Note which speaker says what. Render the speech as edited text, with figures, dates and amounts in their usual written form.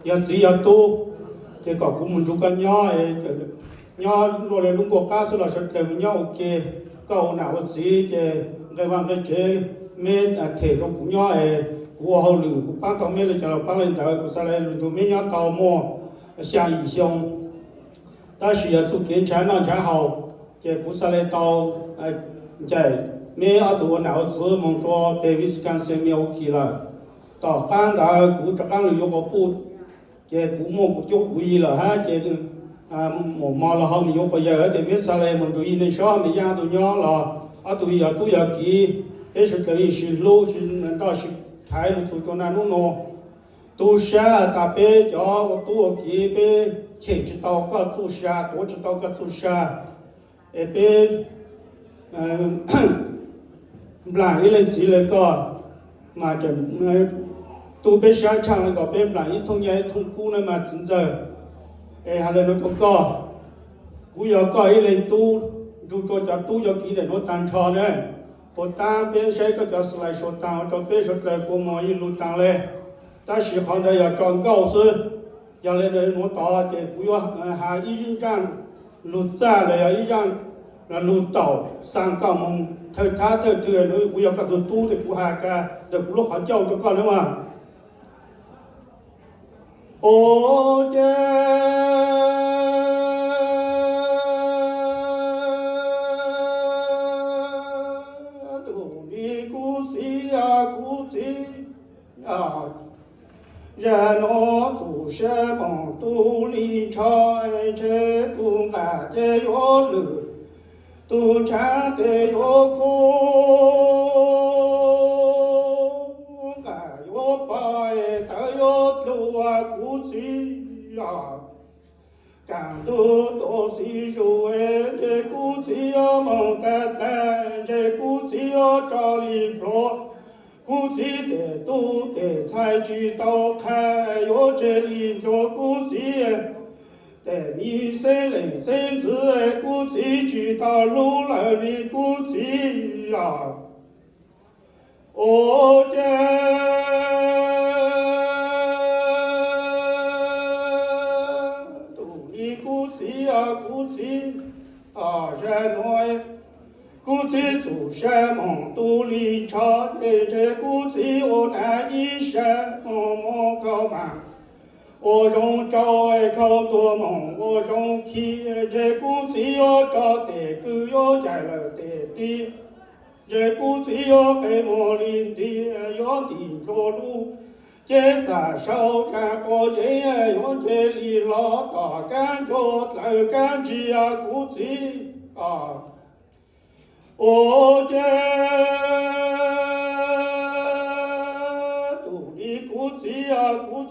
Speaker 1: 要只要多，这个我们如果nhỏ rồi là lúc có cá số là sẽ tìm nhau ok câu nào có gì cái văn cái chế mấy thể trong cũng nhỏ của hậu lử của bác tao mấy là cho là bác lên đời của sao lại cho mấy nhỏ tàu mua sang ý xong ta chỉ là chụp kiến trái nào trái hậu cái của sao lại tàu chạy mấy ở tụ nào chỉ mong cho baby scan xem nhau ok là tàu cán đã của cho cán lử có bút cái của mua của chút quý là ha cái một mò là họ mình bây giờ thì biết sao lại mình tụi in sao mình ra tụi nhỏ là tụi giờ kỹ cái sự cái sự lô sự mình ta sự thái tụi cho nên nó tụi xa ta bé cho tụi kỹ bé chỉ tao cái tụi xa tụi chỉ tao cái tụi xa bé làm cái lên chỉ là có mà chẳng tụi bé xa chẳng là có bé làm cái thông nhai thông cú này mà chính giờ hay là nó có cú giờ có cái lên tu cho kỹ để nó tăng cho đấy bộ tăng bên sẽ có cho slide số tăng cho bên số lại của mọi người tăng lên ta chỉ còn đây là chọn cao sư giờ lên đây nó tỏ thì cú giờ hà ý rằng lụt ra là ý rằng là lụt tàu sang cao mong thời thá thời trời nó cú giờ các tu thì cú hà cả được cú lúc họ châu cho con nữa mà ô人我做什么都理睬，这都干的有路，都唱的有苦，干有白，都有路啊，估计啊，干都是说这估计要忙得这估计要找理婆。估计的都得才知道看有这里就估计的你生人生子估计知道路来的估计呀哦耶都你估计呀估计人爱估计做什么都理查这估计我难一生么高满，我用找靠多梦，我用起这估计要找的个要在了的地，这估计要给我领的要定着路，这在手上过人用这里老大干着来干这估计我这肚里估计估计。